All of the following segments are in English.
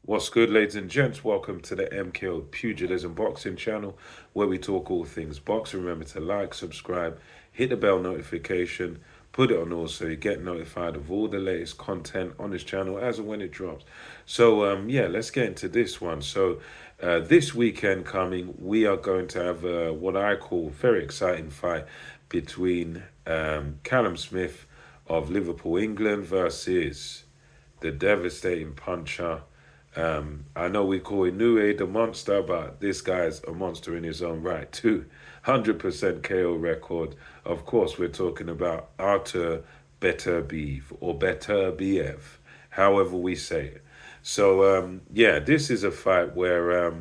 What's good, ladies and gents? Welcome to the MKO Pugilism Boxing channel, where we talk all things boxing. Remember to like, subscribe, hit the bell notification, put it on all so you get notified of all the latest content on this channel as and when it drops. So, yeah, let's get into this one. So, this weekend coming, we are going to have what I call very exciting fight between Callum Smith of Liverpool, England, versus the devastating puncher. I know we call Inoue the monster, but this guy's a monster in his own right too. 100% KO record. Of course, we're talking about Artur Beterbiev or Beterbiev, however we say it. So, yeah, this is a fight where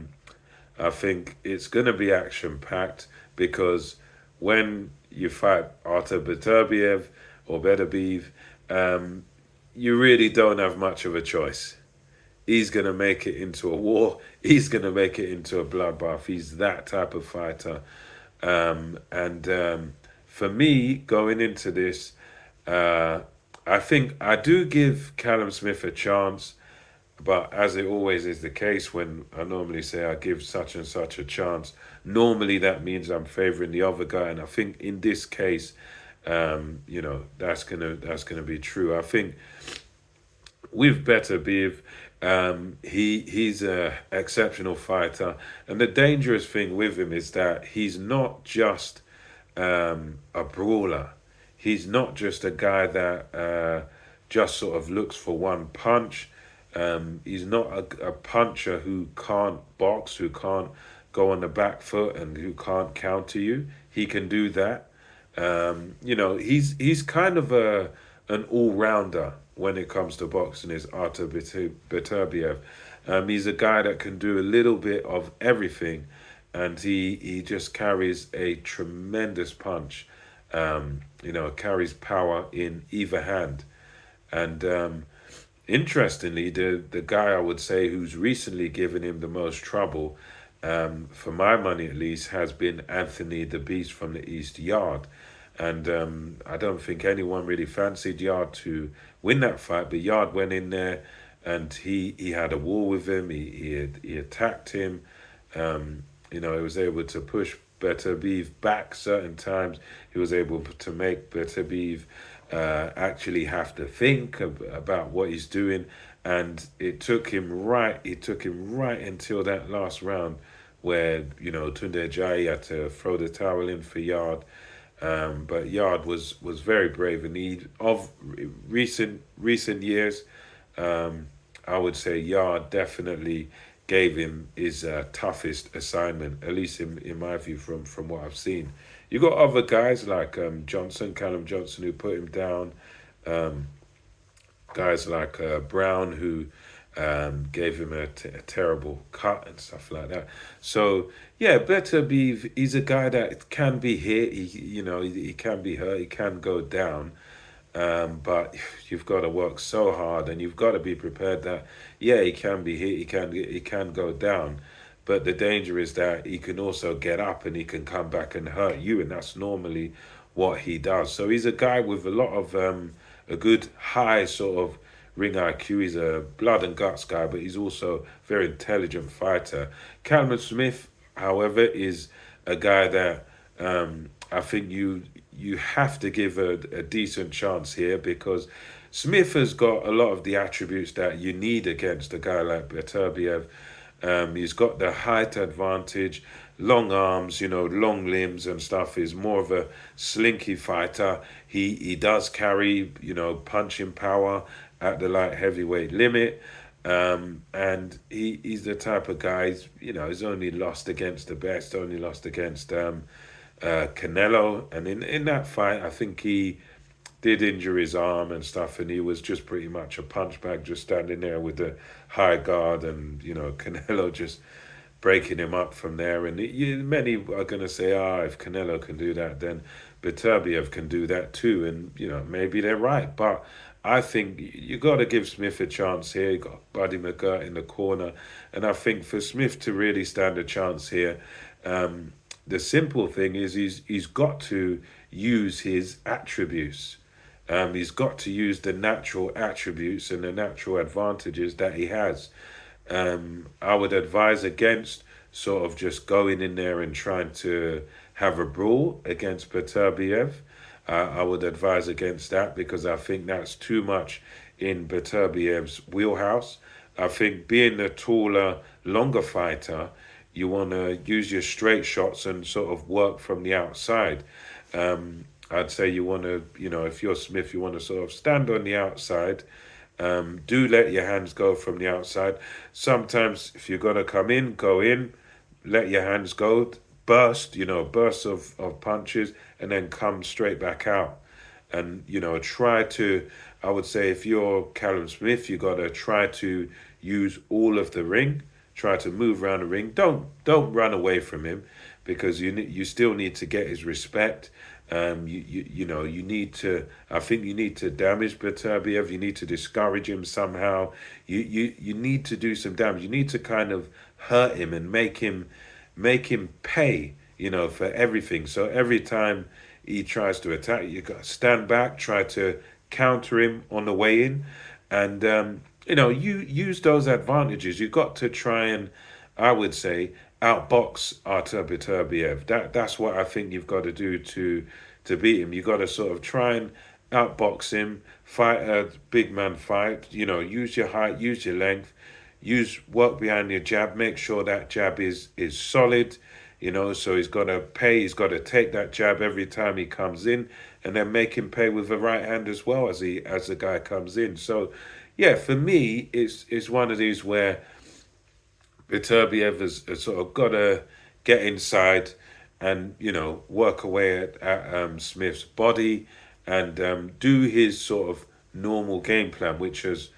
I think it's going to be action packed because when you fight Artur Beterbiev or Beterbiev, you really don't have much of a choice. He's going to make it into a war. He's going to make it into a bloodbath. He's that type of fighter. And for me, going into this, I think I do give Callum Smith a chance. But as it always is the case when I normally say I give such and such a chance, normally that means I'm favouring the other guy. And I think in this case, that's gonna be true. I think with Better Beef, he's a exceptional fighter, and the dangerous thing with him is that he's not just a brawler. He's not just a guy that just sort of looks for one punch. He's not a puncher who can't box, who can't go on the back foot, and who can't counter you. He can do that. He's kind of an all rounder when it comes to boxing. Is Artur Beterbiev. He's a guy that can do a little bit of everything, and he just carries a tremendous punch. Carries power in either hand, and interestingly, the guy I would say who's recently given him the most trouble, for my money at least, has been Anthony the Beast from the East Yard. And I don't think anyone really fancied Yard to win that fight, but Yard went in there and he had a war with him. He attacked him. He was able to push Beterbiev back certain times. He was able to make Beterbiev actually have to think about what he's doing, and it took him right. It took him right until that last round, where Tunde Ajayi had to throw the towel in for Yard. But Yard was very brave, and he of recent years, I would say Yard definitely gave him his toughest assignment, at least in my view, from what I've seen. You got other guys like Callum Johnson, who put him down. Um, Guys like Brown, who gave him a terrible cut and stuff like that. So yeah, Better be. He's a guy that can be hit. He can be hurt. He can go down. But you've got to work so hard, and you've got to be prepared that yeah, he can be hit. He can go down. But the danger is that he can also get up and he can come back and hurt you, and that's normally what he does. So he's a guy with a lot of a good high sort of ring IQ. He's a blood and guts guy, but he's also a very intelligent fighter. Callum Smith, however, is a guy that I think you have to give a decent chance here, because Smith has got a lot of the attributes that you need against a guy like Beterbiev. He's got the height advantage, long arms, long limbs and stuff. He's more of a slinky fighter. He does carry, punching power at the light heavyweight limit. And he's the type of guy, he's only lost against the best, only lost against Canelo. And in that fight, I think he did injure his arm and stuff, and he was just pretty much a punch bag, just standing there with the high guard, and Canelo just breaking him up from there. And many are going to say, if Canelo can do that, then Beterbiev can do that too. And maybe they're right, but I think you got to give Smith a chance here. You got Buddy McGirt in the corner, and I think for Smith to really stand a chance here, the simple thing is he's got to use his attributes. He's got to use the natural attributes and the natural advantages that he has. I would advise against sort of just going in there and trying to have a brawl against Beterbiev. I would advise against that because I think that's too much in Beterbiev's wheelhouse. I think being a taller, longer fighter, you want to use your straight shots and sort of work from the outside. I'd say you want to, if you're Smith, you want to sort of stand on the outside. Do let your hands go from the outside. Sometimes, if you're going to come in, go in, let your hands go, bursts of punches, and then come straight back out. And, try to, I would say, if you're Callum Smith, you got to try to use all of the ring. Try to move around the ring. Don't run away from him, because you still need to get his respect. You need to. I think you need to damage Beterbiev. You need to discourage him somehow. You need to do some damage. You need to kind of hurt him and make him pay. For everything. So every time he tries to attack, you got to stand back, try to counter him on the way in, and you use those advantages. You got to try and, I would say, outbox Artur Beterbiev. That's what I think you've got to do to beat him. You got to sort of try and outbox him, fight a big man fight. Use your height, use your length, use work behind your jab. Make sure that jab is solid. So he's got to pay. He's got to take that jab every time he comes in, and then make him pay with the right hand as well as the guy comes in. So, yeah, for me, it's one of these where Beterbiev has sort of got to get inside and work away at Smith's body and do his sort of normal game plan, which has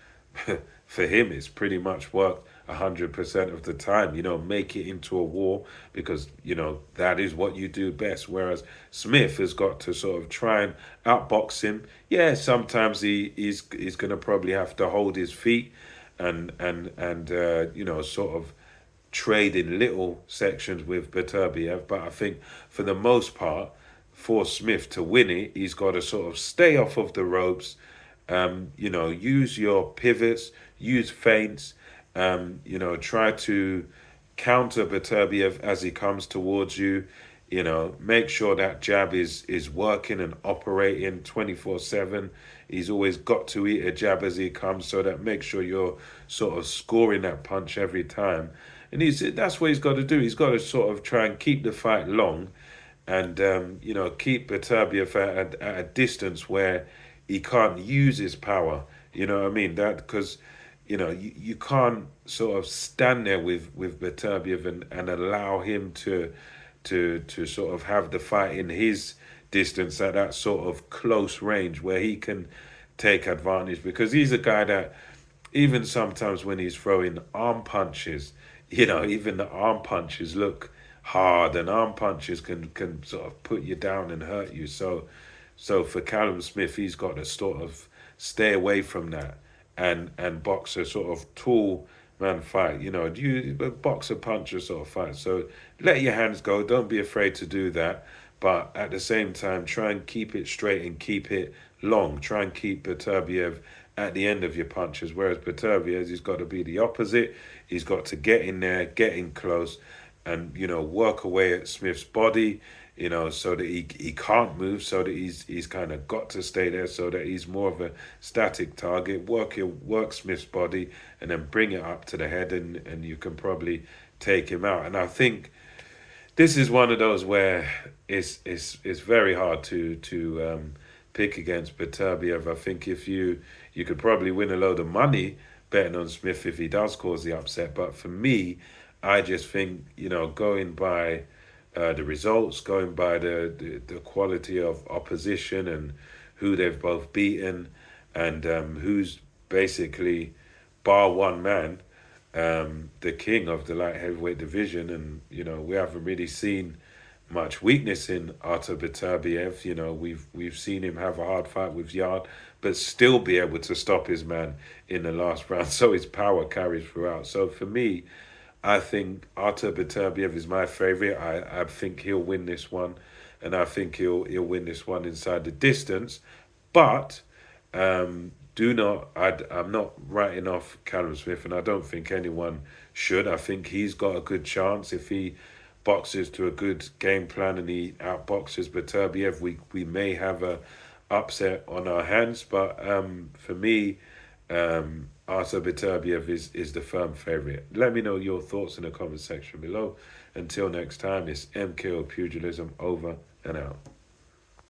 for him it's pretty much worked 100% of the time. Make it into a war, because that is what you do best. Whereas Smith has got to sort of try and outbox him. Yeah, sometimes he's going to probably have to hold his feet and sort of trade in little sections with Beterbiev. But I think for the most part, for Smith to win it, he's got to sort of stay off of the ropes. Use your pivots, use feints. Try to counter Beterbiev as he comes towards you. Make sure that jab is working and operating 24/7. He's always got to eat a jab as he comes, so that make sure you're sort of scoring that punch every time. And that's what he's got to do. He's got to sort of try and keep the fight long, and keep Beterbiev at a distance where he can't use his power. You know what I mean? That because you can't sort of stand there with Beterbiev and allow him to sort of have the fight in his distance at that sort of close range where he can take advantage, because he's a guy that even sometimes when he's throwing arm punches, even the arm punches look hard, and arm punches can sort of put you down and hurt you. So for Callum Smith, he's got to sort of stay away from that and box a sort of tall man fight. You box a puncher sort of fight. So let your hands go. Don't be afraid to do that. But at the same time, try and keep it straight and keep it long. Try and keep Beterbiev at the end of your punches. Whereas Beterbiev, he's got to be the opposite. He's got to get in there, get in close, and work away at Smith's body. So that he can't move, so that he's kind of got to stay there, so that he's more of a static target. Work Smith's body, and then bring it up to the head, and you can probably take him out. And I think this is one of those where it's very hard to pick against Beterbiev. I think if you could probably win a load of money betting on Smith if he does cause the upset. But for me, I just think going by the results, going by the quality of opposition and who they've both beaten, and who's basically, bar one man, the king of the light heavyweight division. And we haven't really seen much weakness in Artur Beterbiev. We've seen him have a hard fight with Yard, but still be able to stop his man in the last round. So his power carries throughout. So for me, I think Artur Beterbiev is my favourite. I think he'll win this one, and I think he'll win this one inside the distance. But I'm not writing off Callum Smith, and I don't think anyone should. I think he's got a good chance if he boxes to a good game plan and he outboxes Beterbiev. We may have a upset on our hands, but for me, Artur Beterbiev is the firm favourite. Let me know your thoughts in the comment section below. Until next time, it's MKO Pugilism over and out.